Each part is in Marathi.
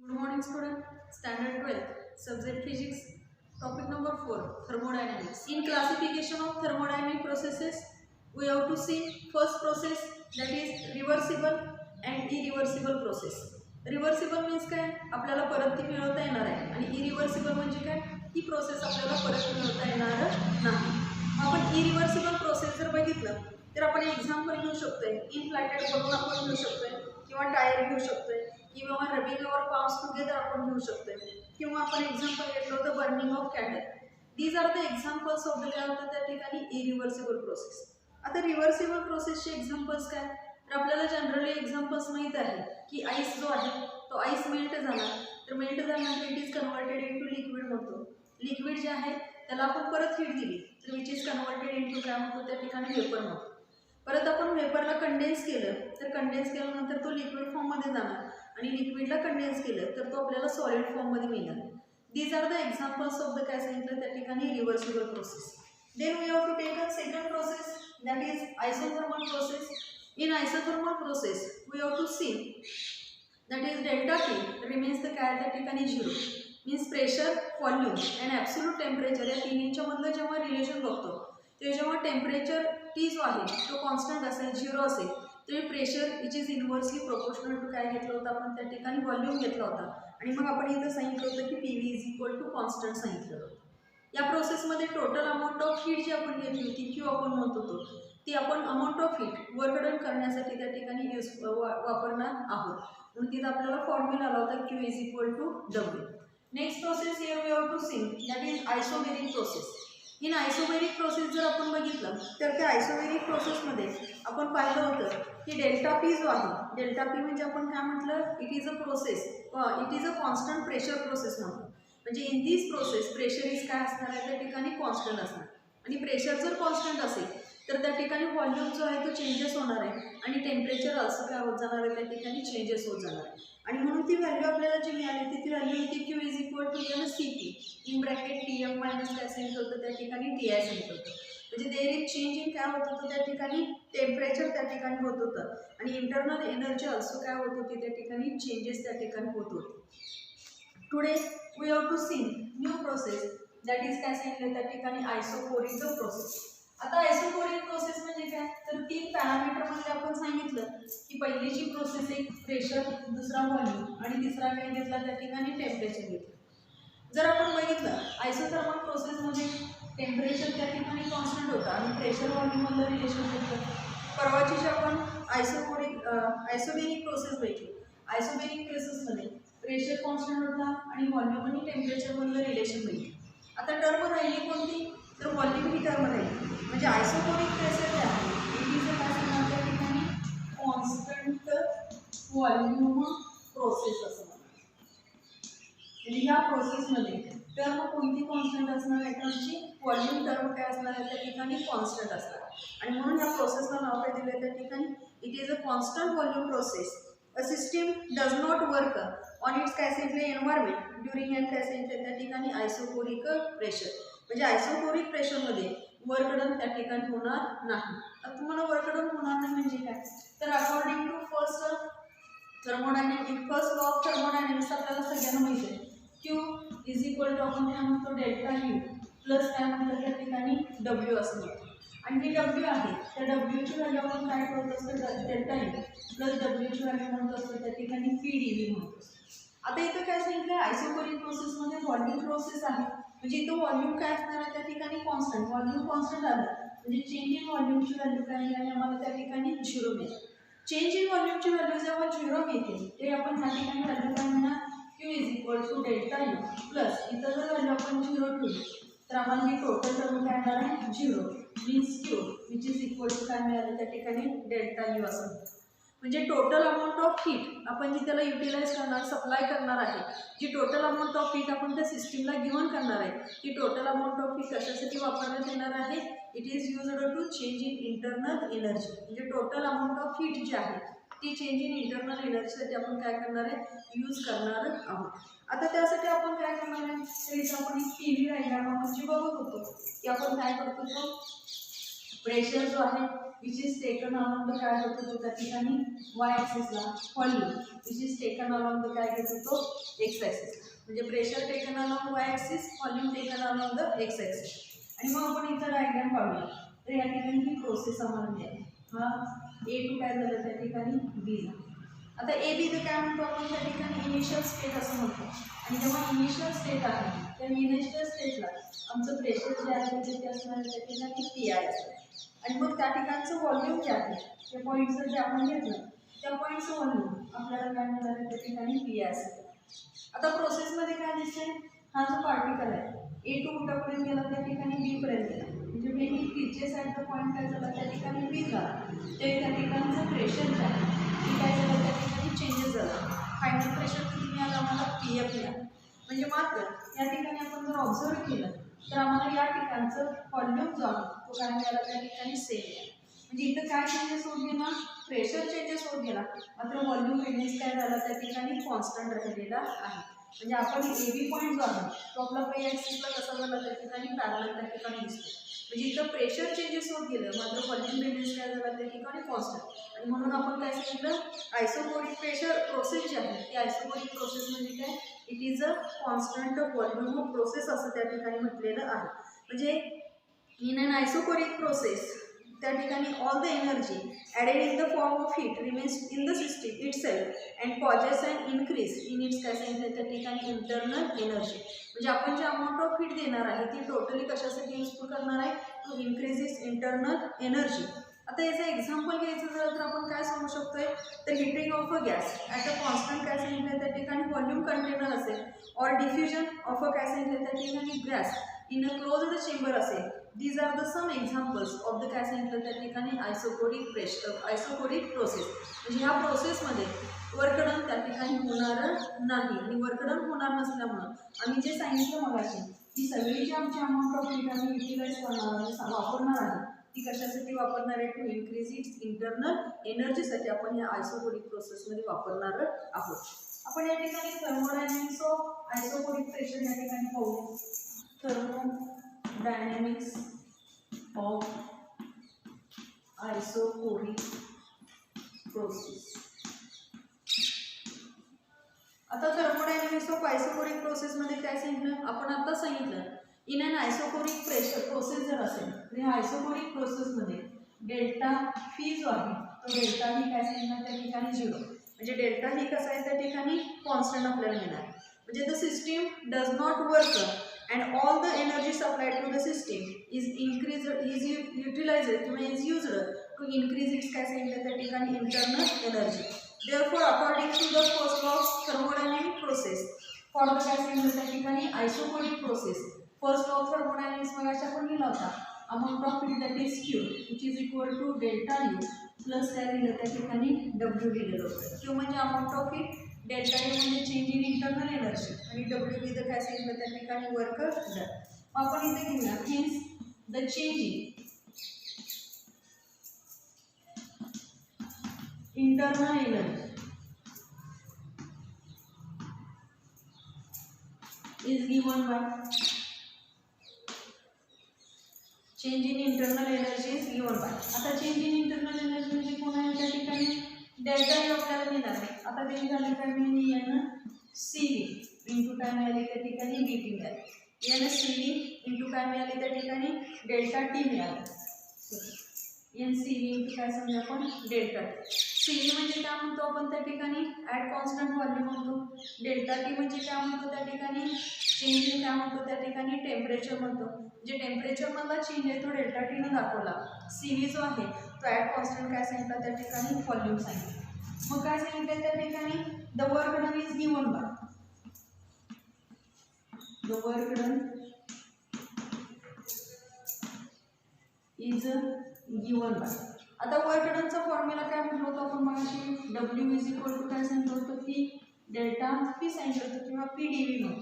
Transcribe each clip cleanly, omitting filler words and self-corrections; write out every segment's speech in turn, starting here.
Good morning, student. Standard 12, subject physics, topic number 4, thermodynamics. In classification of thermodynamic processes, we have to see first process, that is reversible and irreversible process. Reversible means काय, आपल्याला परत ती मिळवता येणार आहे, आणि irreversible म्हणजे काय, ही प्रोसेस आपल्याला परत मिळवता येणार नाही. आपण irreversible प्रोसेस जर बघितलं तर आपण एक्झाम्पल घेऊ शकतोय, इनफ्लाटेड बलून आपण घेऊ शकतोय, किंवा टायर घेऊ शकतोय, किंवा रबिंग और पाम्स टुगेदर आपण घेऊ शकतोय, किंवा आपण एक्झाम्पल घेतलं होतं burning of candle. These are the examples of the काय होतं त्या ठिकाणी इरिव्हर्सिबल प्रोसेस. आता रिव्हर्सिबल प्रोसेसचे एक्झाम्पल्स काय, तर आपल्याला जनरली एक्झाम्पल्स माहीत आहे की आईस जो आहे तो आईस मेल्ट झाला, तर मेल्ट झाल्यानंतर it is converted into liquid म्हणतो. लिक्विड जे आहे त्याला आपण परत हीट दिली तर विच इज कन्वर्टेड इनटू काय म्हणतो त्या ठिकाणी वेपर म्हणतो. परत आपण वेपरला कंडेन्स केलं तर कंडेन्स केल्यानंतर तो लिक्विड फॉर्ममध्ये जाणार, आणि लिक्विडला कंडेन्स केलं तर तो आपल्याला सॉलिड फॉर्ममध्ये मिळणार. These are the examples of the काय सांगितलं त्या ठिकाणी reversible process. Then we have to take a second process, that is isothermal process. In isothermal process we have to see that is delta T remains the काय त्या ठिकाणी 0. Means pressure, volume and absolute temperature या तिन्हीच्या मधलं जेव्हा रिलेशन बघतो ते जेव्हा टेम्परेचर टी जो आहे तो कॉन्स्टंट असेल, 0 असेल, तर pressure which is inversely proportional to काय घेतलं होतं आपण त्या ठिकाणी व्हॉल्यूम घेतला होता, आणि मग आपण इथं सांगितलं होतं की P V is equal to constant सांगितलं होतं. या प्रोसेसमध्ये टोटल अमाऊंट ऑफ हीट जी आपण घेतली होती क्यू आपण म्हणत होतो, ती आपण amount of heat work done करण्यासाठी त्या ठिकाणी वापरणार आहोत, म्हणून तिथं आपल्याला फॉर्म्युला आला होता Q is equal to W. Next process here we have to see that is isometric process. In isometric process जर आपण बघितलं तर त्या आयसोमेरिक प्रोसेसमध्ये आपण पाहिलं होतं की डेल्टा पी जो आहे, डेल्टा पी म्हणजे आपण काय म्हटलं, it is a process, it is a constant pressure process म्हणतो. म्हणजे in this process pressure is काय असणार आहे त्या ठिकाणी कॉन्स्टंट असणार, आणि प्रेशर जर कॉन्स्टंट असेल तर त्या ठिकाणी व्हॉल्यूम जो आहे तो चेंजेस होणार आहे, आणि टेम्परेचर असं काय होत जाणार आहे त्या ठिकाणी चेंजेस होत जाणार आहे. आणि म्हणून ती व्हॅल्यू आपल्याला जी मिळाली ती व्हॅल्यू होती Q is equal to N C P in bracket T M minus काय सांगितलं होतं त्या ठिकाणी टी आय सांगितलं होतं. म्हणजे देर इज चेंज इन काय होत होतं त्या ठिकाणी टेम्परेचर त्या ठिकाणी होत होतं, आणि इंटरनल एनर्जी ऑल्सो काय होत होती त्या ठिकाणी चेंजेस त्या ठिकाणी होत होते. Today we have to see new process that is काय सांगितलं त्या ठिकाणी आयसोकोरिक प्रोसेस. आता आयसोकोरिक प्रोसेस म्हणजे काय, तर 3 पॅरामीटरमध्ये आपण सांगितलं की पहिली जी प्रोसेस एक प्रेशर, दुसरा व्हॉल्यूम, आणि तिसरा काय घेतला त्या ठिकाणी टेम्परेचर घेतलं. जर आपण बघितलं आयसोथर्मल प्रोसेसमध्ये टेम्परेचर त्या ठिकाणी कॉन्स्टंट होतं आणि प्रेशर व्हॉल्यूममधलं रिलेशन घेतलं. परवाची जी आपण आयसोमेरिक प्रोसेस बघितली, आयसोमेरिक प्रोसेसमध्ये प्रेशर कॉन्स्टंट होता आणि व्हॉल्यूम आणि टेम्परेचरमधलं रिलेशन बघितलं. आता टर्म राहिली कोणती, तर व्हॉल्यूम ही टर्म राहिली. म्हणजे आयसोकोरिक प्रेशर जे आहे इट इज काय सांगणार त्या ठिकाणी कॉन्स्टंट व्हॉल्यूम प्रोसेस असं म्हणतात. म्हणजे या प्रोसेसमध्ये टर्म कोणती कॉन्स्टंट असणार आहे, टर्मची व्हॉल्यूम टर्म काय असणार आहे त्या ठिकाणी कॉन्स्टंट असणार, आणि म्हणून या प्रोसेसला नाव काय दिलं त्या ठिकाणी it is a constant volume process. A system does not work on it's काय सांगितलं एन्व्हायरमेंट ड्युरिंग अँड काय सांगितलं त्या ठिकाणी आयसोकोरिक प्रेशर. म्हणजे आयसोकोरिक प्रेशरमध्ये वर्क डन त्या ठिकाणी होणार नाही. आता तुम्हाला वर्क डन होणार नाही म्हणजे काय, तर according to first thermodynamic first law of thermodynamics आपल्याला सगळ्यांना माहिती आहे क्यू इज इक्वल टू आपण काय म्हणतो डेल्टा यू प्लस काय म्हणतो त्या ठिकाणी डब्ल्यू असं म्हणतो. आणि जी डब्ल्यू आहे त्या डब्ल्यूची व्हॅल्यू आपण काय करत असतो डेल्टा यू प्लस डब्ल्यूची व्हॅल्यू म्हणत असतो त्या ठिकाणी पी डी व्ही म्हणतो. आता इथं काय सांगितलं आयसोकोरिक प्रोसेसमध्ये व्हॉल्यूम प्रोसेस आहे, म्हणजे इथं व्हॉल्यूम काय असणार आहे त्या ठिकाणी कॉन्स्टंट. व्हॉल्यूम कॉन्स्टंट आलं म्हणजे चेंज इन व्हॉल्यूमची व्हॅल्यू काय मिळाली आम्हाला त्या ठिकाणी 0 मिळेल. चेंज इन व्हॉल्यूमची व्हॅल्यू जेव्हा 0 मिळते ते आपण त्या ठिकाणी व्हॅल्यू काय म्हणणार Q is equal to delta U plus इथं जर व्हॅल्यू आपण 0 ठेवली तर आम्हाला ही टोटल टर्म काय येणार आहे 0 means Q which is equal to काय मिळालं त्या ठिकाणी डेल्टा यू असं. म्हणजे टोटल अमाऊंट ऑफ हीट आपण जी त्याला युटिलाइज करणार सप्लाय करणार आहे, जी टोटल अमाऊंट ऑफ हीट आपण त्या सिस्टीमला गिव्हन करणार आहे, ती टोटल अमाऊंट ऑफ हीट कशासाठी वापरण्यात येणार आहे, it is used to change in internal energy. म्हणजे टोटल अमाऊंट ऑफ हीट जी आहे ती चेंज इन इंटरनल एनर्जीसाठी आपण काय करणार आहे यूज करणार आहोत. आता त्यासाठी आपण काय करणार आहे तर इथं आपण एक पी व्ही डायग्राम आपण जी बघत होतो की आपण काय करतो तो प्रेशर जो आहे which is taken along the काय होतो तो त्या ठिकाणी वाय ॲक्सिसला, volume which is taken along the काय घेतो तो एक्स ॲक्सिस. म्हणजे pressure taken along Y axis, volume taken along the X axis. आणि मग आपण इथं डायग्राम काढूया. तर या ठिकाणी ही प्रोसेस आम्हाला मिळाली. हा ए टू काय झालं त्या ठिकाणी बी झालं. आता ए बी तर काय म्हणतो आपण त्या ठिकाणी इनिशियल स्टेट असं म्हणतो. आणि जेव्हा इनिशियल स्टेट आहे त्या इनिशियल स्टेटला आमचं प्रेशर जे आहे ते असणार त्या ठिकाणी पी आय असतं. आणि मग त्या ठिकाणचं व्हॉल्यूम जे आहे त्या पॉईंटचं जे आपण घेतलं त्या पॉईंटचं व्हॉल्यूम आपल्याला काय मिळालं त्या ठिकाणी पी आय असतं. आता प्रोसेसमध्ये काय दिसतंय, हा जो पार्टिकल आहे ए टू कुठपर्यंत गेला त्या ठिकाणी बी पर्यंत गेला. म्हणजे when he reaches at the point काय झाला त्या ठिकाणी बी झाला. ते त्या ठिकाणचं प्रेशर जे आहे ते काय झालं त्या ठिकाणी चेंजेस झाला. फायनल प्रेशर किती मिळालं आम्हाला, पी एफ मिळालं. म्हणजे मात्र या ठिकाणी आपण जर ऑब्झर्व केलं तर आम्हाला या ठिकाणचं व्हॉल्यूम जो आहे तो काय मिळाला त्या ठिकाणी सेम आहे. म्हणजे इथं काय चेंजेस होत गेला, प्रेशर चेंजेस होत गेला, मात्र व्हॉल्यूम वेगळीच काय झाला त्या ठिकाणी कॉन्स्टंट राहिलेला आहे. म्हणजे आपण ए बी पॉईंट जो आहे तो आपला वाय ॲक्सिसला कसा झाला त्या ठिकाणी पॅरलल त्या ठिकाणी दिसतो. म्हणजे इथं प्रेशर चेंजेस होत गेलं मात्र व्हॉल्यूम वेगळीच काय झाला त्या ठिकाणी कॉन्स्टंट. आणि म्हणून आपण काय सांगितलं, आयसोकोरिक प्रेशर प्रोसेस जी आहे ती आयसोकोरिक प्रोसेस म्हणजे काय, it is a constant volume of process असं त्या ठिकाणी म्हटलेलं आहे. म्हणजे इन अन आयसोकोरिक प्रोसेस त्या ठिकाणी all the energy added in the form of heat remains in the system it self and causes and increase in its काय सांगितलं त्या ठिकाणी इंटरनल एनर्जी. म्हणजे आपण जे अमाऊंट ऑफ हीट देणार आहे ती टोटली कशासाठी युजफुल करणार आहे, to increase its internal energy. आता याचं एक्झाम्पल घ्यायचं झालं तर आपण काय सांगू शकतोय, तर heating of a gas at a constant काय सांगितलं त्या ठिकाणी व्हॉल्यूम कंटेनर असेल, ऑर डिफ्युजन ऑफ अ काय सांगितलं त्या ठिकाणी gas in a closed chamber असेल. These are the some examples of the काय सांगितलं त्या ठिकाणी आयसोकोरिक प्रोसेस. म्हणजे ह्या प्रोसेसमध्ये वर्कडन त्या ठिकाणी होणार नाही. आणि वर्कडन होणार नसल्यामुळं आम्ही जे सांगितलं मगाशी की सगळी जी आमची अमाऊंट ऑफ हीट आम्ही युटिलाइज करणार वापरणार आहे ती कशासाठी वापरणार आहे, टू इन्क्रीज इट्स इंटरनल एनर्जीसाठी आपण या आयसोकोरिक प्रोसेसमध्ये वापरणार आहोत. आपण या ठिकाणी थर्मोडायनॅमिक्स ऑफ आयसोकोरिक प्रेशर या ठिकाणी पाहूया. Thermodynamics of isochoric process. आता थर्मोडायनॅमिक्स ऑफ आयसोकोरिक प्रोसेसमध्ये काय सांगितलं, आपण आता सांगितलं in an isochoric pressure process जर असेल तर ह्या आयसोकोरिक प्रोसेसमध्ये डेल्टा फी जो आहे तो डेल्टा ही काय सांगितलं त्या ठिकाणी 0. म्हणजे डेल्टा ही कसं आहे त्या ठिकाणी कॉन्स्टंट आपल्याला मिळणार. म्हणजे the system does not work and all the energy supplied to the system is utilised किंवा is used to increase its काय सांगितलं त्या ठिकाणी internal energy. Therefore, according to the first law of thermodynamic process, for the काय सांगितलं त्या ठिकाणी isochoric process, first law of thermodynamics मगाशी आपण लिहिला होता, amount of heat that is Q which is equal to delta U plus काय लिहिलं त्या ठिकाणी डब्ल्यू लिहिलेलं होतं. क्यू म्हणजे amount of heat, delta U म्हणजे चेंज इन इंटरनल एनर्जी आणि डब्ल्यू लिहिलं काय सांगितलं त्या ठिकाणी वर्क डन. आपण इथे घेऊया hence the change in internal energy is given by change in internal energy is given by. आता change in internal energy म्हणजे कोण आहे त्या ठिकाणी डेल्टा यू आपल्याला मिळणार आहे. आता ते झाले काय मिळाली एन सी व्ही इंटू काय मिळाली त्या ठिकाणी बी टी मिळाली. एन सी व्ही इंटू काय मिळाली त्या ठिकाणी डेल्टा टी मिळाली. एन सी व्ही इंटू काय समजा आपण डेल्टा टी. सी व्ही म्हणजे काय म्हणतो आपण त्या ठिकाणी ॲट कॉन्स्टंट व्हॉल्यूम म्हणतो. डेल्टा टी म्हणजे काय म्हणतो त्या ठिकाणी चेंज इन काय म्हणतो त्या ठिकाणी टेम्परेचर म्हणतो. जे टेम्परेचरमधला चेंज आहे तो डेल्टा टीनं दाखवला. सी व्ही जो आहे तो ॲट कॉन्स्टंट काय सांगितलं त्या ठिकाणी व्हॉल्यूम सांगितलं. मग काय सांगितलं त्या ठिकाणी the work done is given bye, the work done is given bye. आता वर्क डनचा फॉर्म्युला काय म्हटलं होतं आपण मगाशी, डब्ल्यू इज इक्वल टू काय सांगितलं होतं पी डेल्टा पी सांगितलं होतं किंवा पी डी व्ही म्हणून.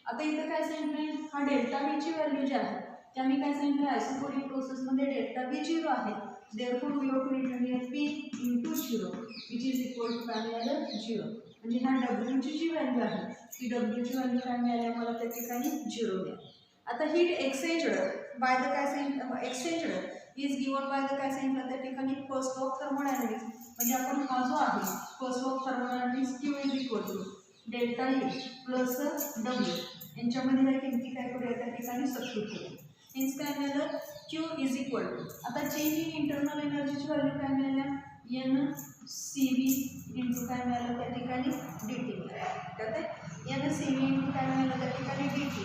आता इथं काय सांगितलं, हा डेल्टा व्हीची व्हॅल्यू जी आहे त्या मी काय सांगितलं आयसोकोरिक प्रोसेसमध्ये डेल्टा व्ही 0 आहे. Therefore we have to return here P into 0 which is equal to काय मिळालं 0. म्हणजे ह्या डब्ल्यूची जी व्हॅल्यू आहे ती डब्ल्यूची व्हॅल्यू काय मिळाली आम्हाला त्या ठिकाणी 0 मिळाली. आता हीट एक्सचेंज्ड बाय द काय सांगितलं exchanged is given by the काय सांगितलं त्या ठिकाणी फर्स्ट लॉ ऑफ थर्मोडायनामिक्स. म्हणजे आपण हा जो आहे first law of thermodynamics Q is equal to delta U plus W यांच्यामध्ये ह्या किमती काय करूया त्या ठिकाणी सबस्टिट्यूट करूया. मीन्स काय मिळालं क्यू इज इक्वल टू आता चेंज इन इंटरनल एनर्जीची व्हॅल्यू काय मिळाल्या एन सी व्ही इंटू काय मिळालं त्या ठिकाणी डी टी मिळालं. एन सी व्ही इंटू काय मिळालं त्या ठिकाणी D T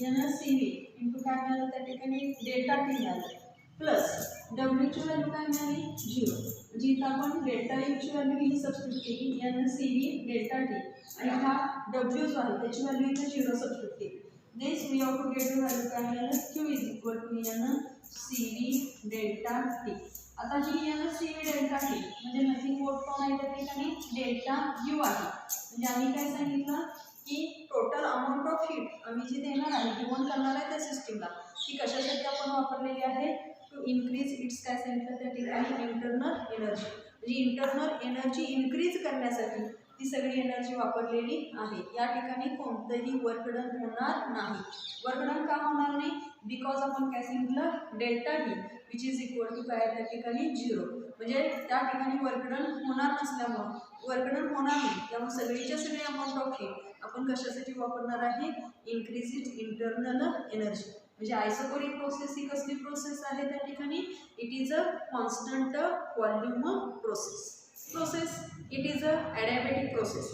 N C V into काय मिळालं त्या ठिकाणी डेल्टा टी मिळालं प्लस डब्ल्यूची व्हॅल्यू काय मिळाली 0. म्हणजे इथं आपण डेल्टा यूची व्हॅल्यू ही सबस्टिट्यूट केली N C V delta T आणि हा डब्ल्यू जो आहे त्याची व्हॅल्यू इथं 0 सबस्टिट्यूट केली. This we have to get the value काय मिळालं Q is equal to N C V delta T. आता ही N C V delta T म्हणजे नथिंग मोर कोण आहे त्या ठिकाणी डेल्टा यू आहे. म्हणजे आम्ही काय सांगितलं की टोटल अमाऊंट ऑफ हीट आम्ही जी देणार आहे गिवन करणार आहे त्या सिस्टीमला ती कशासाठी आपण वापरलेली आहे टू इन्क्रीज इट्स काय सांगितलं त्या ठिकाणी इंटरनल एनर्जी. म्हणजे इंटरनल एनर्जी इन्क्रीज करण्यासाठी ती सगळी एनर्जी वापरलेली आहे. या ठिकाणी कोणतंही वर्क डन होणार नाही. वर्क डन का होणार नाही बिकॉज आपण काय सांगितलं delta D which is equal to काय त्या ठिकाणी 0. म्हणजे त्या ठिकाणी वर्क डन होणार नसल्यामुळं वर्क डन होणार नाही त्यामुळे सगळीच्या सगळी अमाऊंट ऑफ हीट आपण कशासाठी वापरणार आहे इन्क्रीज इट इंटरनल एनर्जी. म्हणजे आयसोकोरिक प्रोसेस ही कसली प्रोसेस आहे त्या ठिकाणी it is a constant volume process. It is a adiabatic process.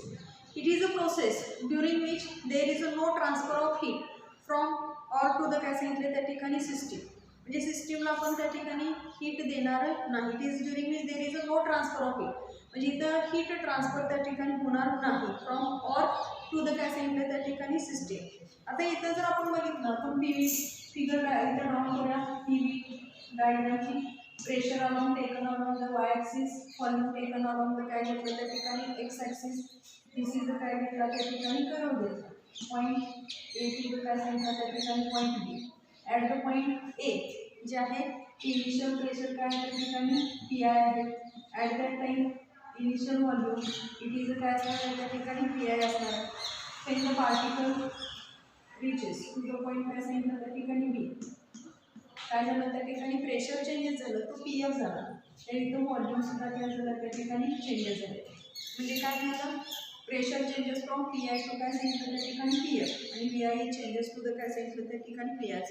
It is a process during which there is a no transfer of heat from or to the काय सांगितले त्या ठिकाणी सिस्टीम. म्हणजे सिस्टीमला आपण त्या ठिकाणी हीट देणार नाही. It is during which there is a no transfer of heat. म्हणजे इथं हीट ट्रान्सफर त्या ठिकाणी होणार नाही फ्रॉम ऑर टू द काय सांगितलं त्या ठिकाणी सिस्टीम. आता इथं जर आपण बघितलं आपण पी व्ही फिगर इथं ड्रॉ करूया पी व्ही डायग्रामची. Pressure along taken along the Y axis volume taken along the काय घेतलं त्या ठिकाणी एक्स ॲक्सिस. दिस इज काय घेतला त्या ठिकाणी कर्व घेतला पॉईंट ए टू द काय सांगितलं त्या ठिकाणी point B. At the point A जे आहे इनिशियल प्रेशर काय त्या ठिकाणी पी आय आहे. At that time initial volume it is काय असणार आहे त्या ठिकाणी पी आय असणार आहे. When the particle reaches to the point काय सांगितलं त्या ठिकाणी बी काय झालं त्या ठिकाणी प्रेशर चेंजेस झालं तो पी एफ झाला. तर इथं व्हॉल्यूम सुद्धा काय झालं त्या ठिकाणी चेंजेस झाले. म्हणजे काय झालं pressure changes from P I to काय सांगितलं त्या ठिकाणी पी एफ आणि P I changes to the काय सांगितलं त्या ठिकाणी P I.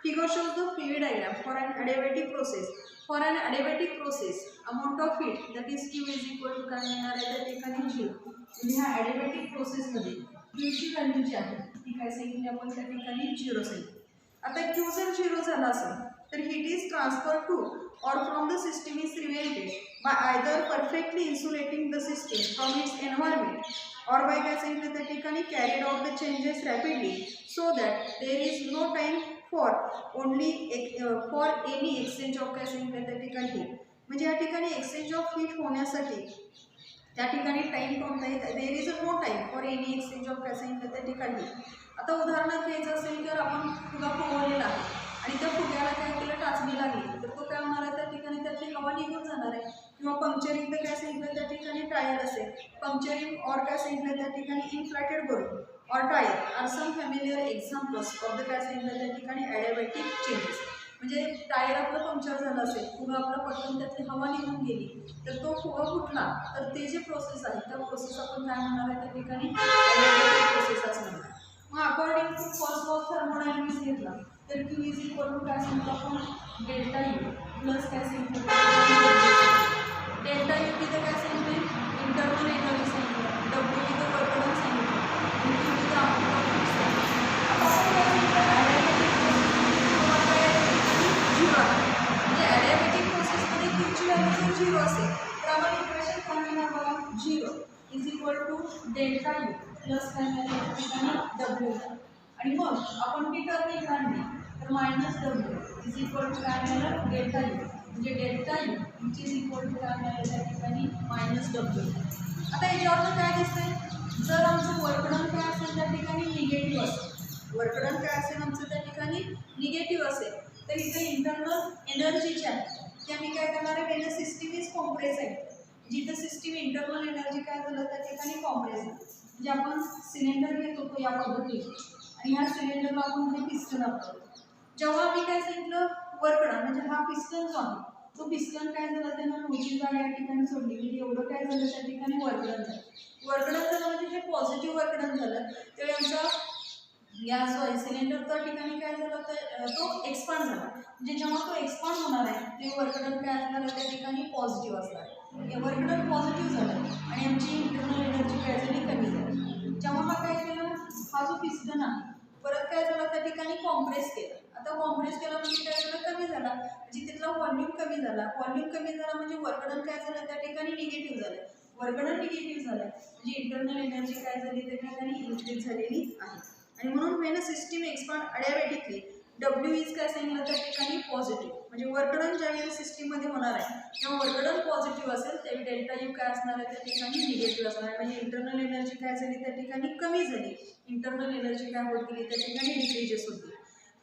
Figure shows the PV diagram for an adiabatic process. For an adiabatic process amount of heat that is Q is equal to काय मिळणार आहे त्या ठिकाणी 0. म्हणजे ह्या adiabatic process मध्ये Q ची व्हॅल्यू जी आहे ती काय सांगितली आपण त्या ठिकाणी 0 सांगितली. आता Q जर 0 झाला असेल तर heat is transferred to or from the system is prevented by either perfectly insulating the system from its environment or by काय सांगितलं त्या ठिकाणी carried out the changes rapidly so that there is no time for only for any exchange of काय सांगितलं त्या ठिकाणी heat. म्हणजे या ठिकाणी एक्सचेंज ऑफ हीट होण्यासाठी त्या ठिकाणी टाइम कोणता आहे there is a no time for any exchange of काय सांगितलं त्या ठिकाणी. आता उदाहरणार्थ घ्यायचं असेल तर आपण फुगा फुगवलेला आहे आणि त्या फुग्याला काय केलं टाचणी लागली तर तो काय होणार आहे त्या ठिकाणी त्यातली हवा निघून जाणार आहे. किंवा पंक्चरिंग तर काय सांगितलं त्या ठिकाणी टायर असेल पंक्चरिंग और काय सांगितलं त्या ठिकाणी इनफ्लॅटेड बलून और tyre are some familiar examples of the काय सांगितलं त्या ठिकाणी ॲडियाबॅटिक चेंजेस. म्हणजे टायर आपलं पंक्चर झालं असेल फुगा आपला पटकन त्यातली हवा निघून गेली तर तो फुगा फुटला तर ते जे प्रोसेस आहे त्या प्रोसेस आपण काय म्हणणार आहे त्या ठिकाणी ॲडियाबॅटिक प्रोसेस असणार. मग according to first law of thermodynamics घेतला तर Q इज इक्वल टू काय सांगितलं आपण डेल्टा यू प्लस काय सांगितलं डेल्टा यू तिथं काय सांगितलं इंटरनल एनर्जी सांगितलं डब्ल्यू तिथं वर्क डन सांगितलं आणि Q तिथं अमाऊंट ऑफ हीट सांगितलं. आता आपण काय सांगितलं ॲडियाबॅटिक प्रोसेसमध्ये Qची व्हॅल्यू जर 0 असेल तर आम्हाला इक्वेशन काय मिळणार बघा 0 is equal to delta U plus काय मिळालं त्या ठिकाणी डब्ल्यू. आणि मग आपण ती टर्म एक आणली तर minus W is equal to काय मिळालं डेल्टा यू. म्हणजे delta U which is equal to काय मिळालं त्या ठिकाणी मायनस डब्ल्यू. आता याच्यावरनं काय दिसतंय जर आमचं वर्कडन काय असेल त्या ठिकाणी निगेटिव्ह असेल वर्कडन काय असेल आमचं त्या ठिकाणी निगेटिव्ह असेल तर इथे इंटरनल एनर्जी जी आहे ती आम्ही काय करणार आहे वेन सिस्टीम इज कॉम्प्रेस आहे. जिथं सिस्टीम इंटरनल एनर्जी काय झालं त्या ठिकाणी कॉम्प्रेस आहे. म्हणजे आपण सिलेंडर घेत होतो या पद्धतीने आणि ह्या सिलेंडरला आपण मध्ये पिस्टन आपलं जेव्हा आम्ही काय सांगितलं वर्क डन म्हणजे हा पिस्टन जो आहे तो पिस्टन काय झाला त्यानं नोची जागा या ठिकाणी सोडली म्हणजे एवढं काय झालं त्या ठिकाणी वर्क डन झालं. वर्क डन झालं म्हणजे जे पॉझिटिव्ह वर्क डन झालं ते आमचा गॅस जो आहे सिलेंडर त्या ठिकाणी काय झालं तर तो एक्सपांड झाला म्हणजे जेव्हा तो एक्सपांड होणार आहे ते वर्क डन काय असणार त्या ठिकाणी पॉझिटिव्ह असणार. वर्क डन पॉझिटिव्ह झालं आणि आमची इंटरनल एनर्जी काय झाली कमी झाली. जेव्हा हा काय केलं हा जो पिस्टन आहे परत काय झालं त्या ठिकाणी कॉम्प्रेस केलं. आता कॉम्प्रेस केला म्हणजे काय झालं कमी झाला म्हणजे तिथला व्हॉल्यूम कमी झाला. व्हॉल्यूम कमी झाला म्हणजे वर्क डन काय झालं त्या ठिकाणी निगेटिव्ह झालं. वर्क डन निगेटिव्ह झालं म्हणजे इंटरनल एनर्जी काय झाली त्या ठिकाणी इन्क्रीज झालेली आहे. आणि म्हणून when a system expand adiabatically W is काय सांगितलं त्या ठिकाणी पॉझिटिव्ह म्हणजे वर्क डन ज्यावेळी सिस्टीममध्ये होणार आहे तेव्हा वर्क डन पॉझिटिव्ह असेल त्यावेळी डेल्टा यू काय असणार आहे त्या ठिकाणी निगेटिव्ह असणार आहे म्हणजे इंटरनल एनर्जी काय झाली त्या ठिकाणी कमी झाली. इंटरनल एनर्जी काय होत गेली त्या ठिकाणी डिक्रीजेस होती.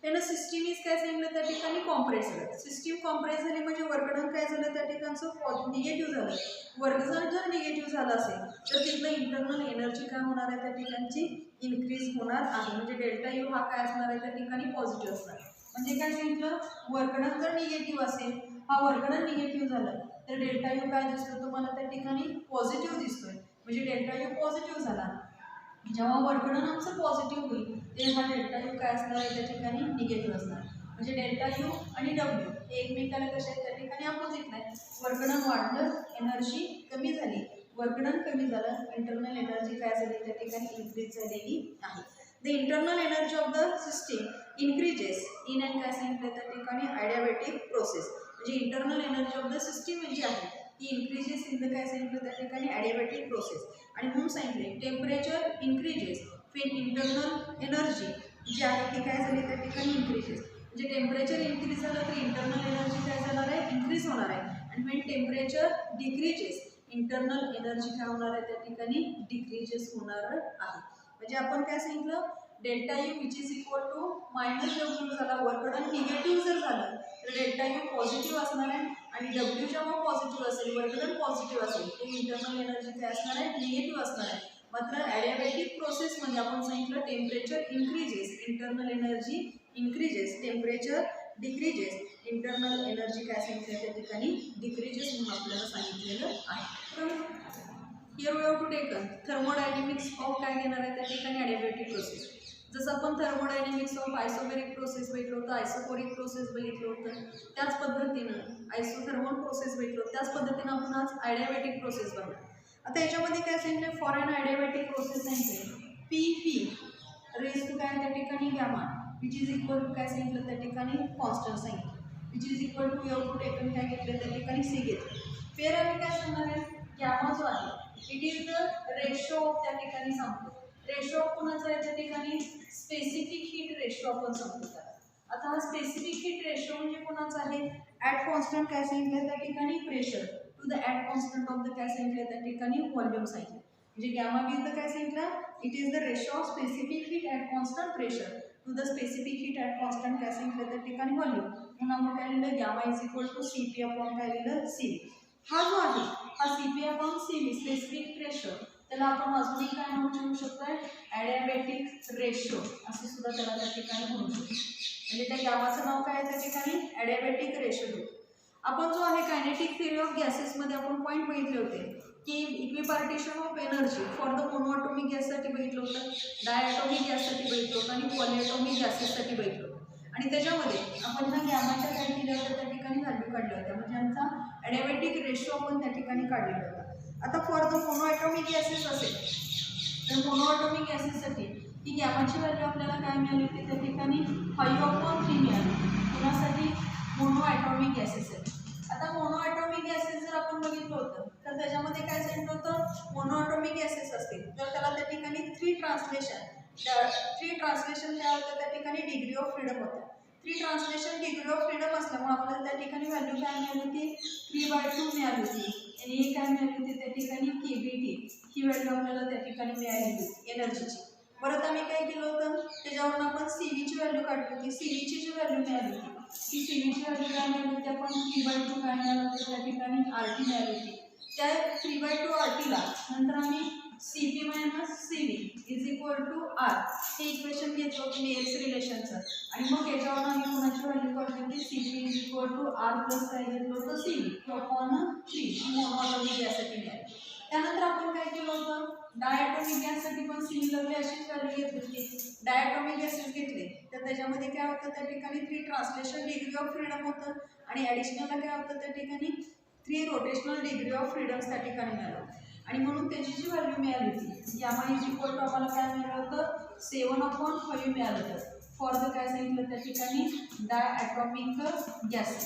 त्यानं सिस्टीम इज काय सांगितलं त्या ठिकाणी कॉम्प्रेस झालं. सिस्टीम कॉम्प्रेस झाली म्हणजे वर्क डन काय झालं त्या ठिकाणचं निगेटिव्ह झालं. वर्क डन जर निगेटिव्ह झालं असेल तर तिथलं इंटरनल एनर्जी काय होणार आहे त्या ठिकाणची इन्क्रीज होणार आहे म्हणजे डेल्टा यू हा काय असणार आहे त्या ठिकाणी पॉझिटिव्ह असणार. म्हणजे काय सांगितलं वर्क डन जर निगेटिव्ह असेल हा वर्क डन निगेटिव्ह झालं तर डेल्टा यू काय दिसतो तुम्हाला त्या ठिकाणी पॉझिटिव्ह दिसतोय म्हणजे डेल्टा यू पॉझिटिव्ह झाला. जेव्हा वर्क डन आमचं पॉझिटिव्ह होईल तेव्हा डेल्टा यू काय असणार आहे त्या ठिकाणी निगेटिव्ह असणार म्हणजे डेल्टा यू आणि डब्ल्यू हे एकमेकाला कशा आहेत त्या ठिकाणी अपोजिट नाही. वर्क डन वाढलं एनर्जी कमी झाली. वर्क डन कमी झालं इंटरनल एनर्जी काय झाली त्या ठिकाणी इन्क्रीज झालेली आहे. The internal energy of the system increases in and काय सांगितलं त्या ठिकाणी ॲडियाबॅटिक प्रोसेस म्हणजे internal energy of the system जी आहे ती इन्क्रीजेस इन द काय सांगितलं त्या ठिकाणी ॲडियाबॅटिक प्रोसेस. आणि म्हणून सांगितले टेम्परेचर इन्क्रीजेस फिन इंटरनल एनर्जी जी आहे ती काय झाली त्या ठिकाणी इन्क्रीजेस म्हणजे टेम्परेचर इन्क्रीज झालं तर इंटरनल एनर्जी काय जाणार आहे इन्क्रीज होणार आहे. आणि Wien temperature decreases internal energy काय होणार आहे त्या ठिकाणी डिक्रीजेस होणार आहे. म्हणजे आपण काय सांगितलं delta U which is equal to minus W झाला. वर्क डन निगेटिव्ह जर झालं तर डेल्टा यू पॉझिटिव्ह असणार आहे आणि डब्ल्यू जेव्हा पॉझिटिव्ह असेल वर्क डन पॉझिटिव्ह असेल ते इंटरनल एनर्जी काय असणार आहे निगेटिव्ह असणार आहे. मात्र ॲडियाबॅटिक प्रोसेसमध्ये आपण सांगितलं temperature increases internal energy increases temperature decreases internal energy काय सांगितलं त्या ठिकाणी डिक्रीजेस म्हणून आपल्याला सांगितलेलं आहे. Here we have to taken thermodynamics of काय घेणार आहे त्या ठिकाणी ॲडियाबॅटिक प्रोसेस. जसं आपण थर्मोडायनेमिक्स ऑफ आयसोबेरिक प्रोसेस बघितलं होतं आयसोकोरिक प्रोसेस बघितलं होतं त्याच पद्धतीनं आयसोथर्मल प्रोसेस बघितलं होतं त्याच पद्धतीनं आपण आज ॲडियाबॅटिक प्रोसेस बघणार. आता याच्यामध्ये काय सांगितलं फॉर अन ॲडियाबॅटिक प्रोसेस सांगितलं पी रेस टू काय त्या ठिकाणी gamma which is equal to काय सांगितलं त्या ठिकाणी कॉन्स्टंट सांगितलं which is equal to U to taken काय घेतलं त्या ठिकाणी सी घेतलं. फेर आम्ही काय सांगणार आहे गॅमा जो आहे it is the ratio of त्या ठिकाणी सांगतो. रेशो ऑफ कोणाचा आहे त्या ठिकाणी स्पेसिफिक हीट रेशो आपण सांगतो त्याला. आता हा स्पेसिफिक हीट रेशो म्हणजे कोणाचा आहे ॲट कॉन्स्टंट काय सांगितलं त्या ठिकाणी pressure to the at constant of the काय सांगितलं त्या ठिकाणी व्हॉल्यूम सांगितलं. म्हणजे गॅमा इज द काय सांगितलं it is the ratio of specific heat at constant pressure to the specific heat at constant काय सांगितलं त्या ठिकाणी व्हॉल्यूम. म्हणून आपण काय लिहिलं gamma is equal to CP upon काय लिहिलं CV. हा जो आहे हा CP upon CV specific pressure त्याला आपण अजूनही काय म्हणू ठेवू शकतो ॲडियाबॅटिक रेशो असे सुद्धा त्याला त्या ठिकाणी म्हणू शकतो. म्हणजे त्या गॅमाचं नाव काय आहे त्या ठिकाणी ॲडियाबॅटिक रेशो देतो. आपण जो आहे कायनेटिक थिअरी ऑफ गॅसेसमध्ये आपण पॉईंट बघितले होते की इक्विपार्टिशन ऑफ एनर्जी फॉर द मोनोॲटॉमिक गॅससाठी बघितलं होतं डायॲटॉमिक गॅससाठी बघितलं होतं आणि पॉलिॲटॉमिक गॅसेससाठी बघितलं होतं. आणि त्याच्यामध्ये आपण ह्या गॅमाच्या काय केल्या होत्या त्या ठिकाणी व्हॅल्यू काढल्या होत्या म्हणजे आमचा ॲडियाबॅटिक रेशो आपण त्या ठिकाणी काढलेला होता. आता फॉर द मोनोॲटॉमिक गॅसेस असेल तर मोनोॲटॉमिक गॅसेससाठी ही गॅमाची व्हॅल्यू आपल्याला काय मिळाली होती त्या ठिकाणी 5/3 मिळाली. कोणासाठी मोनोॲटॉमिक गॅसेससाठी. आता मोनोॲटॉमिक गॅसेस जर आपण बघितलं होतं तर त्याच्यामध्ये काय सांगितलं होतं मोनोॲटॉमिक गॅसेस असतील तर त्याला त्या ठिकाणी 3 ट्रान्सलेशन काय होतं त्या ठिकाणी डिग्री ऑफ फ्रीडम होतं. 3 ट्रान्सलेशन डिग्री ऑफ फ्रीडम असल्यामुळे आपल्याला त्या ठिकाणी व्हॅल्यू काय मिळाली होती 3/2 मिळाली होती. आणि हे काय मिळाली होती त्या ठिकाणी KBT ही व्हॅल्यू आपल्याला त्या ठिकाणी मिळाली होती एनर्जीची. परत आम्ही काय केलं होतं त्याच्यावरून आपण CVची व्हॅल्यू काढली होती. CVची जी व्हॅल्यू मिळाली होती ती CVची व्हॅल्यू काय मिळाली होती आपण 3/2 काय मिळालं होतं त्या ठिकाणी RT मिळाली होती. त्या 3/2 RTला नंतर आम्ही CP minus CV is equal to R. हे इक्वेशन घेतलं मेयर्स रिलेशनचं आणि मग याच्यावर आम्ही कोणाची व्हॅल्यू काढली की CP is equal to R plus काय घेतलं होतं CV अपॉन 3 मोनोटॉमिक गॅससाठी मिळाली. त्यानंतर आपण काय केलं होतं डायटॉमिक गॅससाठी पण सिमिलरली अशीच व्हॅल्यू घेतली होती. डायटॉमिक गॅसेस घेतले तर त्याच्यामध्ये काय होतं त्या ठिकाणी 3 ट्रान्सलेशन डिग्री ऑफ फ्रीडम होतं आणि ॲडिशनलला काय होतं त्या ठिकाणी 3 रोटेशनल डिग्री ऑफ फ्रीडम्स त्या ठिकाणी मिळालं आणि म्हणून त्याची जी व्हॅल्यू मिळाली होती यामा इज इक्वल टू आम्हाला काय मिळालं होतं 7/5 मिळालं होतं फॉर द काय सांगितलं त्या ठिकाणी डायटॉमिक गॅसेस.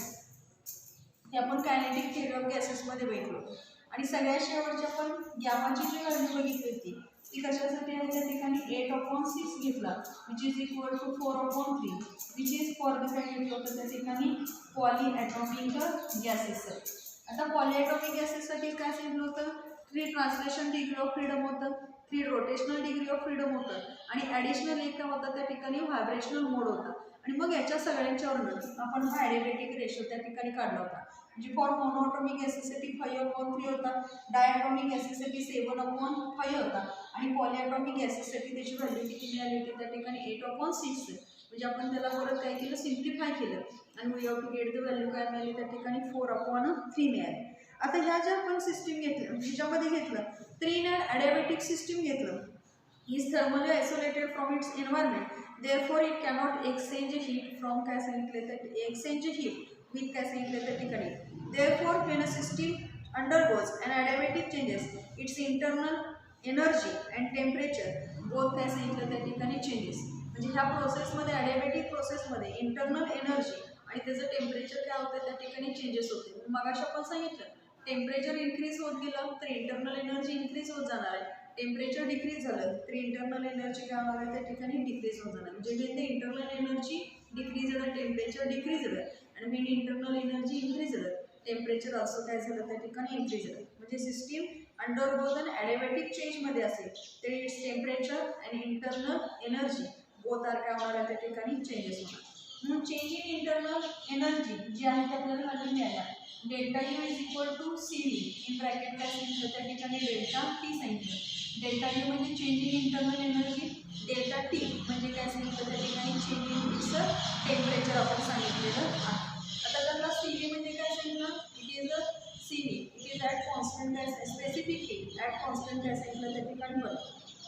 हे आपण कायनेटिक थिअरी ऑफ गॅसेसमध्ये बघितलो आणि सगळ्यात शेवटची आपण गॅमाची जी व्हॅल्यू बघितली होती ती कशासाठी आहे त्या ठिकाणी 8/6 घेतला which is equal to 4/3 which is for the काय घेतलं होतं त्या ठिकाणी पॉलीॲटॉमिक गॅसेस. आता पॉलीॲटॉमिक गॅसेससाठी काय सांगितलं होतं 3 ट्रान्सलेशन डिग्री ऑफ फ्रीडम होतं 3 रोटेशनल डिग्री ऑफ फ्रीडम होतं आणि ॲडिशनल एक काय होतं त्या ठिकाणी व्हायब्रेशनल मोड होता आणि मग याच्या सगळ्यांच्यावरून आपण हा ॲडिबॅटिक रेशो त्या ठिकाणी काढला होता म्हणजे फॉर मोनोटॉमिक गॅसेससाठी 5/3 होता डायटॉमिक गॅसेससाठी 7/5 होता आणि पॉलीॲटॉमिक गॅसेससाठी त्याची व्हॅल्यू किती मिळाली होती त्या ठिकाणी 8/6 म्हणजे आपण त्याला परत काय केलं सिम्प्लिफाय केलं आणि we have to get the value काय मिळाली त्या ठिकाणी 4/3 मिळाली. आता ह्या ज्या आपण सिस्टीम घेतल्या ह्याच्यामध्ये घेतलं 3 ॲडिबॅटिक सिस्टीम घेतलं is thermally isolated from its environment therefore it cannot exchange heat from काय सांगितले तर एक्सचेंज हीट विथ काय सांगितलं त्या ठिकाणी therefore when a system undergoes and adiabatic changes its internal energy and temperature both काय सांगितलं त्या ठिकाणी चेंजेस. म्हणजे ह्या प्रोसेसमध्ये ॲडिबॅटिक प्रोसेसमध्ये इंटरनल एनर्जी आणि त्याचं टेम्परेचर काय होतं त्या ठिकाणी चेंजेस होते. मगाशी आपण सांगितलं टेम्परेचर इन्क्रीज होत गेलं तर इंटरनल एनर्जी इन्क्रीज होत जाणार आहे टेम्परेचर डिक्रीज झालं तर इंटरनल एनर्जी काय होणार आहे त्या ठिकाणी डिक्रीज होत जाणार म्हणजे when the internal energy decrease the temperature decrease and when internal energy increase temperature असं काय झालं त्या ठिकाणी इन्क्रीज झालं म्हणजे सिस्टीम अंडरगोज अन ॲडिबॅटिक चेंजमध्ये असेल तर its temperature and internal energy both are काय होणार आहे त्या ठिकाणी चेंजेस होणार. म्हणून चेंज इन इंटरनल एनर्जी जी आहे ते आपल्याला व्हॅल्यू मिळाल्या delta U is equal to C V in bracket काय सांगितलं त्या ठिकाणी डेल्टा टी सांगितलं. डेल्टा यू म्हणजे change in internal energy delta T म्हणजे काय सांगितलं त्या ठिकाणी चेंज इन इट्स टेम्परेचर आपण सांगितलेलं आहे. आता त्यांना सी व्ही म्हणजे काय सांगितलं it is a C V it is at constant काय स्पेसिफिक हीट ॲट कॉन्स्टंट काय सांगितलं त्या ठिकाणी वर्क.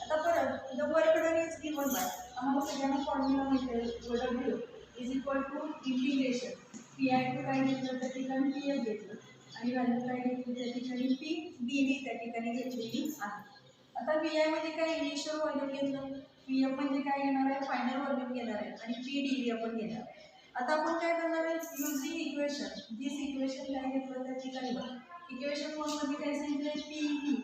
आता परत the work done is given by आम्हाला सगळ्यांना फॉर्म्युला माहिती आहे W is equal to integration P I to काय घेतलं त्या ठिकाणी पी एफ घेतलं आणि व्हॅल्यू काय घेतली त्या ठिकाणी पी बी व्ही त्या ठिकाणी घेतलेली आहे. आता पी आय म्हणजे काय इनिशियल व्हॉल्यूम घेतलं पी एफ म्हणजे काय घेणार आहे फायनल व्हॉल्यूम घेणार आहे आणि पी डी व्ही आपण घेणार. आता आपण काय करणार आहे युझिंग इक्वेशन दिस इक्वेशन काय घेतलं त्या ठिकाणी इक्वेशन मध्ये काय सांगितलं पी व्ही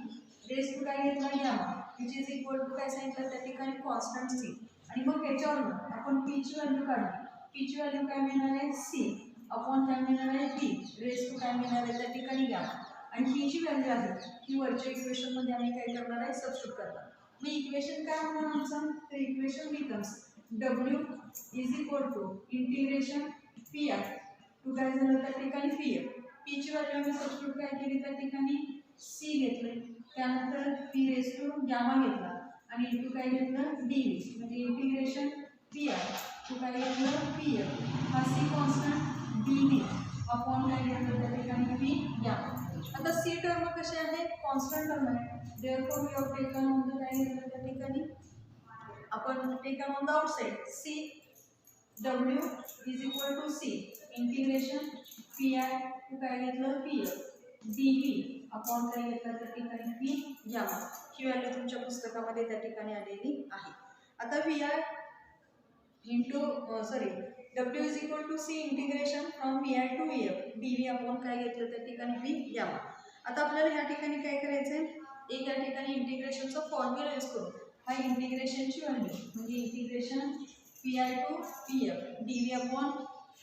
रेस टू काय घेतला gamma which is equal to काय सांगितलं त्या ठिकाणी कॉन्स्टंट सी आणि मग याच्यावरून आपण पीची व्हॅल्यू काढली पीची व्हॅल्यू काय मिळणार आहे सी अपॉन काय मिळणार आहे पी रेस टू काय मिळणार आहे त्या ठिकाणी गॅमा आणि ही जी व्हॅल्यू आहे ती वरच्या इक्वेशनमध्ये आम्ही काय करणार आहे सबस्टिट्यूट करणार. मग इक्वेशन काय होणार आमचं तर equation becomes W is equal to integration P I to काय झालं त्या ठिकाणी पी एफ पीची व्हॅल्यू आम्ही सबस्टिट्यूट काय केली त्या ठिकाणी सी घेतले त्यानंतर पी रेस टू गॅमा घेतला आणि इंटू काय घेतलं डी व्ही म्हणजे इंटिग्रेशन पी आय टू काय घेतलं पी एफ हा C constant D V upon काय घेतलं त्या ठिकाणी पी गॅमा. आता सी टर्म कसे आहे कॉन्स्टंट टर्म आहे therefore we have taken on the काय घेतलं त्या ठिकाणी आपण taken on the outside C W is equal to C integration P I to काय घेतलं P F D V upon काय घेतलं त्या ठिकाणी पी गॅमा ही व्हॅल्यू तुमच्या पुस्तकामध्ये त्या ठिकाणी आलेली आहे. आता V I into W is equal to C integration from V I to V F D V upon काय घेतलं त्या ठिकाणी पी गॅमा. आता आपल्याला ह्या ठिकाणी काय करायचं आहे एक या ठिकाणी इंटिग्रेशनचा फॉर्म्युला यूज करू हा इंटिग्रेशनची व्हॅल्यू म्हणजे integration P I to P F D V upon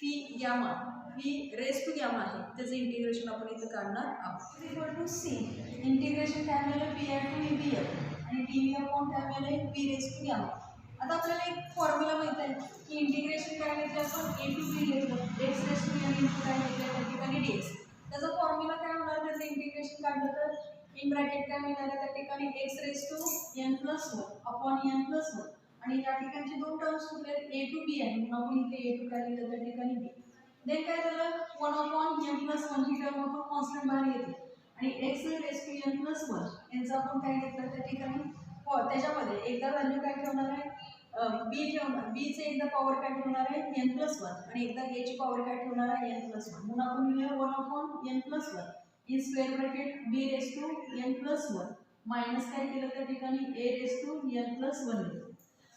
P gamma ही रेस टू गॅमा आहे त्याचं इंटिग्रेशन आपण इथं काढणार आहोत. इक्वल टू सी इंटिग्रेशन काय मिळालं P I to V F आणि डी व्ही अपॉन काय मिळालं पी रेस टू गॅमा. आता आपल्याला एक फॉर्म्युला माहिती आहे की इंटिग्रेशन काय घेतलं आपण ए टू बी घेतलं X raise to N into काय घेतलं त्या ठिकाणी डी एक्स त्याचा फॉर्म्युला काय होणार त्याचं इंटिग्रेशन काढलं तर इन ब्रॅकेट काय मिळणार त्या ठिकाणी x raise to n plus 1 upon n plus 1 आणि या ठिकाणचे दोन टर्म्स कुठले आहेत a टू b आहे म्हणून आपण इथे a टू काय लिहिलं त्या ठिकाणी b. देन काय झालं 1 अपॉन n प्लस 1 ही टर्म आपण कॉन्स्टंट बाहेर घेतली आणि x raise to n plus 1 यांचा आपण काय घेतलं त्या ठिकाणी त्याच्यामध्ये एकदा व्हॅल्यू काय ठेवणार आहे b ठेवणार b चे एकदा पॉवर काय ठेवणार आहे n प्लस 1 आणि एकदा a ची पॉवर काय ठेवणार आहे n प्लस 1 म्हणून आपण लिहिलं 1 upon n plus 1 in square bracket b raise to n plus 1 minus काय केलं त्या ठिकाणी a raise to n plus 1 लिहिलं.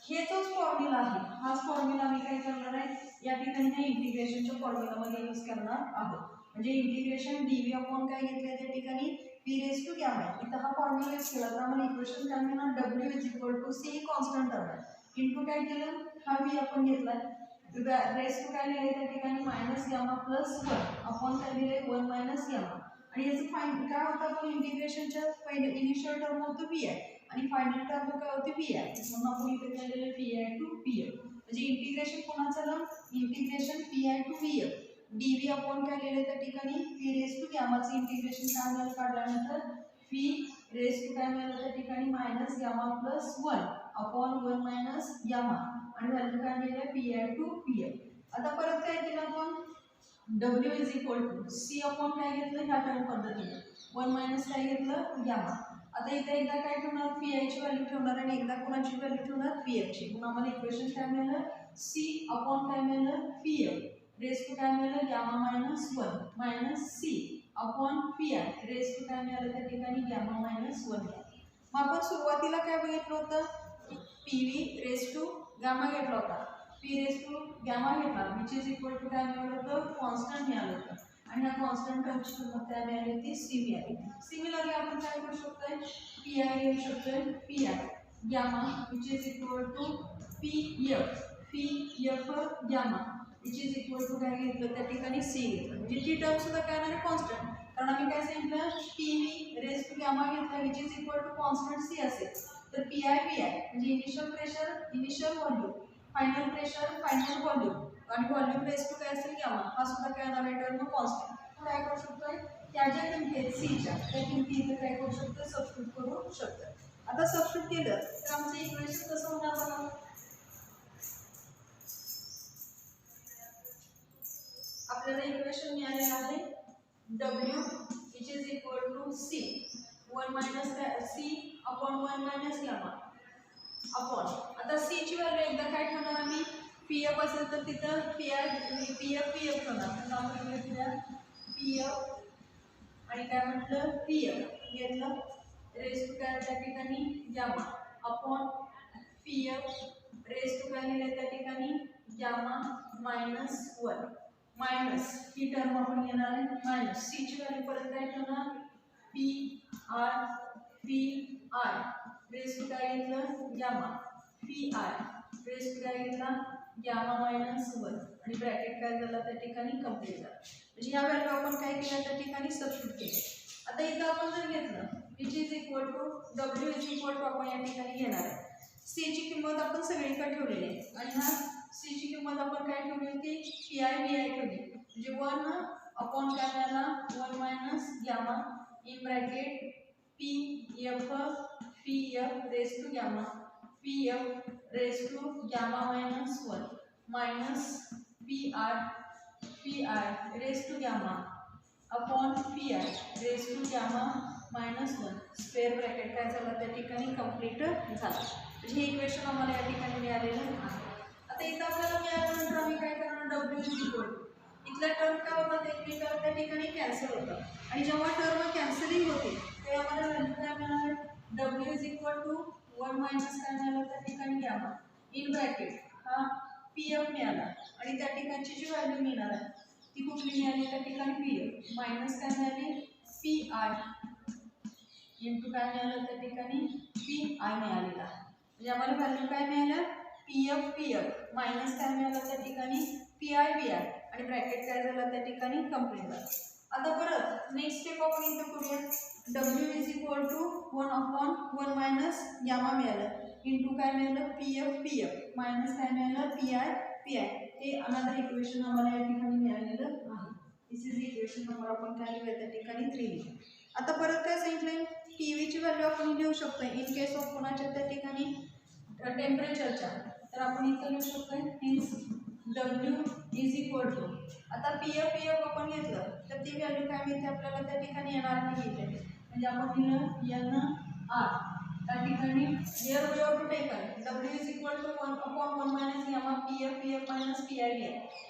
हे तोच फॉर्म्युला आहे हाच फॉर्म्युला मी काय करणार आहे या ठिकाणी ह्या इंटिग्रेशनच्या फॉर्म्युलामध्ये यूज करणार आहोत म्हणजे इंटिग्रेशन dv अपॉन काय घेतलं त्या ठिकाणी p रेज टू गॅमा इथं हा फॉर्म्युला यूज केला तर आम्हाला इक्वेशन काय मिळणार w is equal to c constant term आहे इनटू काय केलं हा v आपण घेतला रेज टू काय लिहिले त्या ठिकाणी मायनस गॅमा प्लस 1 अपॉन काय लिहिले 1 मायनस गॅमा आणि याचं फाइन काय होतं आपण इंटिग्रेशनच्या पहिले इनिशियल टर्म होतं पी आय आणि फायनल टर्म काय होती पी आय म्हणून आपण इथे काय लिहिले P I to P F म्हणजे इंटिग्रेशन कोणाचं झालं integration P I to P F D V upon काय लिहिले त्या ठिकाणी पी रेज टू गॅमाचं इंटिग्रेशन काय मिळालं काढल्यानंतर पी रेज टू काय मिळालं त्या ठिकाणी minus gamma plus 1 upon 1 minus gamma आणि व्हॅल्यू काय मिळालं P I to P F. आता परत काय केलं आपण W is equal to C upon काय घेतलं ह्या टर्म पद्धतीने 1 मायनस काय घेतलं गॅमा. आता इथे एकदा काय ठेवणार पी आय ची व्हॅल्यू ठेवणार आणि एकदा कोणाची व्हॅल्यू ठेवणार पी एफ ची म्हणून आम्हाला इक्वेशन काय मिळालं C अपॉन काय मिळालं पी एफ रेज टू काय मिळालं gamma minus 1 minus C upon P I raise to काय मिळालं त्या ठिकाणी गॅमा मायनस 1. मग आपण सुरुवातीला काय बघितलं होतं P V raise to gamma घेतला होता पी रेज टू गॅमा घेतला विच इज इक्वल टू काय मिळालं होतं कॉन्स्टंट मिळालं होतं आणि ह्या कॉन्स्टंट टर्मची किंमत काय मिळाली होती सी मिळाली. सिमिलरली आपण काय करू शकतोय पी आय घेऊ शकतोय P I gamma which is equal to P F gamma which is equal to काय घेतलं त्या ठिकाणी सी घेतलं म्हणजे ती टर्म सुद्धा काय नाही कॉन्स्टंट कारण आम्ही काय सांगितलं P V raise to gamma घेतला which is equal to constant C असेल तर पी आय म्हणजे initial pressure initial volume final pressure final volume आणि व्हॉल्यूम रेज टू काय असेल गॅमा हा सुद्धा काय होणार टर्म कॉन्स्टंट काय करू शकतोय त्या ज्या किमती आहेत सीच्या त्या किमती इथे काय करू शकतो सबस्टिट्यूट करू शकतो. आता सबस्टिट्यूट केलं तर आमचं इक्वेशन कसं होणार बघा आपल्याला इक्वेशन मिळालेलं आहे W which is equal to C 1 minus C upon 1 minus gamma upon आता C ची व्हॅल्यू एकदा काय ठेवणार आम्ही पी एफ असेल तर तिथं पी एफ ठेवणार तर आपण घेतल्या पी एफ आणि काय म्हटलं पी एफ घेतलं रेज टू काय त्या ठिकाणी gamma upon P F raise to काय लिहिलं त्या ठिकाणी गॅमा मायनस 1 मायनस ही टर्म आपण घेणार आहे मायनस सी ची व्हॅल्यू परत काय ठेवणार पी आय रेज टू काय घेतलं gamma P I raise to काय घेतला गॅमा मायनस 1 आणि ब्रॅकेट काय झाला त्या ठिकाणी कंप्लीट झाला म्हणजे ह्या व्हॅल्यू आपण काय केल्या त्या ठिकाणी सबस्टिट्यूट केले. आता इथं आपण जर घेतलं which is equal to W is equal to आपण या ठिकाणी घेणार आहे सी ची किंमत आपण सगळीकडे ठेवलेली आहे आणि ह्या सी ची किंमत आपण काय ठेवली होती पी आय ठेवली म्हणजे 1 अपॉन काय मिळाला 1 minus gamma in bracket P F raise to gamma P F raise to gamma minus 1 minus P I raise to gamma upon P I raise to gamma minus 1 square bracket काय झालं त्या ठिकाणी कंप्लीट झालं म्हणजे हे इक्वेशन आम्हाला या ठिकाणी मिळालेलं आहे. आता इथं आपल्याला मिळाल्यानंतर आम्ही काय करणार W इज इक्वल टू इथला टर्म काय होता एकमेकाला त्या ठिकाणी कॅन्सल होतं आणि जेव्हा टर्म कॅन्सलिंग होते तेव्हा आम्हाला व्हॅल्यू काय मिळणार W is equal to 1 minus काय मिळालं त्या ठिकाणी गॅमा इन ब्रॅकेट हा पी एफ मिळाला आणि त्या ठिकाणची जी व्हॅल्यू मिळणार आहे ती कुठली मिळाली त्या ठिकाणी पी एफ मायनस काय मिळाली पी आय इंटू काय मिळालं त्या ठिकाणी पी आय मिळालेला म्हणजे आम्हाला व्हॅल्यू काय मिळालं पी एफ मायनस काय मिळालं त्या ठिकाणी पी आय आणि ब्रॅकेट काय झालं त्या ठिकाणी कंप्लीट झालं. आता परत नेक्स्ट स्टेप आपण इथं करूया W is equal to 1 upon 1 minus gamma मिळालं इंटू काय मिळालं पी एफ मायनस काय मिळालं पी आय हे अनदर इक्वेशन आम्हाला या ठिकाणी मिळालेलं आहे. दिस इज इक्वेशन नंबर आपण काय लिहिलं त्या ठिकाणी 3 लिहिलं. आता परत काय सांगितलंय व्हॅल्यू आपण लिहू शकतो इन केस ऑफ कोणाच्या त्या ठिकाणी टेम्परेचरच्या, तर आपण इथं लिहू शकतो hence W is equal to, आता पी एफ आपण घेतलं तर ती व्हॅल्यू काय मिळते आपल्याला त्या ठिकाणी NR मिळते, म्हणजे आपण लिहिलं NR त्या ठिकाणी here we have to taken W is equal to 1/1 minus gamma P F minus PI आहे.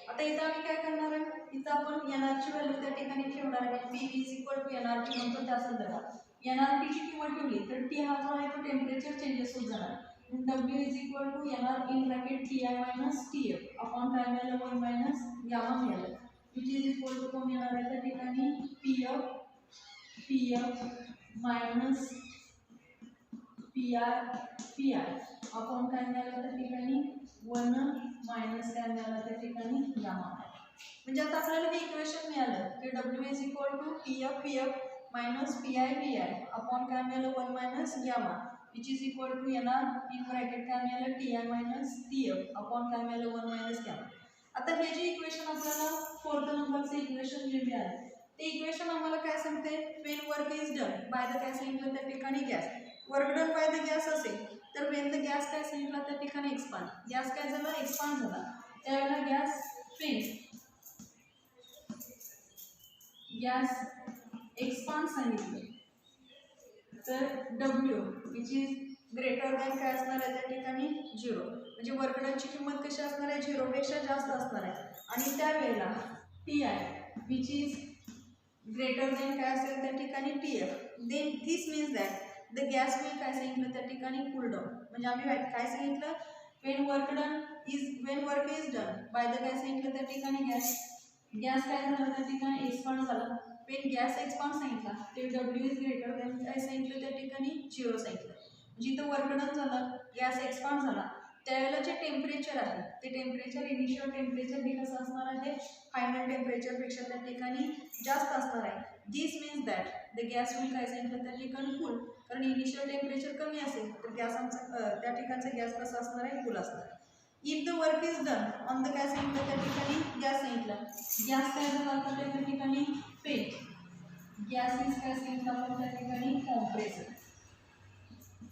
आता इथं आम्ही काय करणार आहे, इथं आपण NR ची व्हॅल्यू त्या ठिकाणी ठेवणार आहे. P is equal to NRT म्हणतो त्या संदर्भात NRT ची किंमत ठेवली तर T हा जो आहे तो टेम्परेचर चेंजेस होत जाणार. W is equal to NR in bracket Ti minus Tf upon काय मिळालं 1 minus gamma मिळालं, which is equal to कोण येणार आहे त्या ठिकाणी Pf minus Pi upon काय मिळालं त्या ठिकाणी 1 minus काय मिळालं त्या ठिकाणी gamma. म्हणजे आता आपल्याला हे इक्वेशन मिळालं की W is equal to Pf minus Pi upon काय मिळालं 1 minus gamma which is equal to NR in bracket काय मिळालं Ti minus Tf upon काय मिळालं 1 minus gamma. आता हे जे इक्वेशन आपल्याला 4th नंबरचे इक्वेशन जे मिळाले ते इक्वेशन आम्हाला काय सांगते, when work is done by the काय सांगितलं त्या ठिकाणी gas, work done by the gas असेल तर when the गॅस काय सांगितलं त्या ठिकाणी एक्सपांड, गॅस काय झाला एक्सपांड झाला, त्यावेळेला गॅस एक्सपांड सांगितलं तर W which is greater than काय असणार आहे त्या ठिकाणी 0, म्हणजे वर्क डनची किंमत कशी असणार आहे 0 पेक्षा जास्त असणार आहे. आणि त्यावेळेला Ti which is greater than काय असेल त्या ठिकाणी Tf, then this means that the gas will काय सांगितलं त्या ठिकाणी कूल डाऊन, म्हणजे आम्ही काय सांगितलं when work is done by the काय सांगितलं त्या ठिकाणी गॅस काय झालं त्या ठिकाणी एक्सपांड झाला, when गॅस एक्सपांड सांगितला ते W इज ग्रेटर दॅन काय सांगितलं त्या ठिकाणी 0 सांगितलं. जिथं वर्क डन झालं गॅस एक्सपांड झाला त्यावेळेला जे टेम्परेचर आहे ते टेम्परेचर इनिशियल टेम्परेचर हे कसं असणार आहे फायनल टेम्परेचरपेक्षा त्या ठिकाणी जास्त असणार आहे. This means that the gas will काय सांगितलं त्या ठिकाणी कूल, कारण इनिशियल टेम्परेचर कमी असेल तर गॅस आमचा त्या ठिकाणचा गॅस कसा असणार आहे कूल असणार आहे. If the work is done on the काय सांगितलं त्या ठिकाणी गॅस सांगितलं, गॅस काय झाला आता त्या ठिकाणी फेट, गॅस इज काय सांगितलं आपण त्या ठिकाणी कॉम्प्रेसर,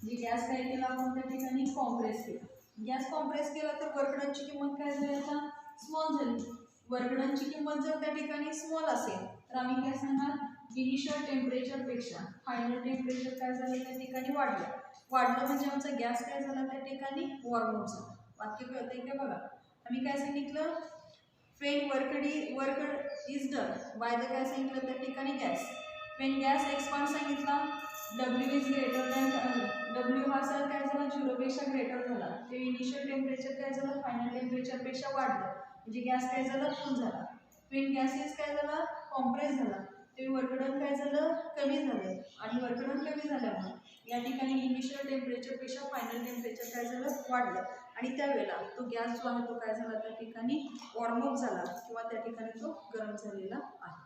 जे गॅस काय केला आपण त्या ठिकाणी कॉम्प्रेस केला, गॅस कॉम्प्रेस केला तर वर्क डनची किंमत काय झाली आता स्मॉल झाली. वर्क डनची किंमत जर त्या ठिकाणी स्मॉल असेल तर आम्ही काय सांगणार इनिशियल टेम्परेचरपेक्षा फायनल टेम्परेचर काय झालं त्या ठिकाणी वाढलं म्हणजे आमचा गॅस काय झाला त्या ठिकाणी वॉर्म अप झाला. वाक्य कळतंय का बघा, आम्ही काय सांगितलं when work is done by the काय सांगितलं त्या ठिकाणी गॅस, when गॅस एक्सपांड सांगितला W is greater than W हा सर काय झाला 0 पेक्षा ग्रेटर झाला, ते इनिशियल टेम्परेचर काय झालं फायनल टेम्परेचरपेक्षा वाढलं म्हणजे गॅस काय झाला कूल झाला. when गॅस इज काय झाला कॉम्प्रेस झाला ते वर्क डन काय झालं कमी झालं, आणि वर्क डन कमी झाल्यामुळे या ठिकाणी इनिशियल टेम्परेचरपेक्षा फायनल टेम्परेचर काय झालं वाढलं, आणि त्यावेळेला तो गॅस जो आहे तो काय झाला त्या ठिकाणी वॉर्मअप झाला किंवा त्या ठिकाणी तो गरम झालेला आहे.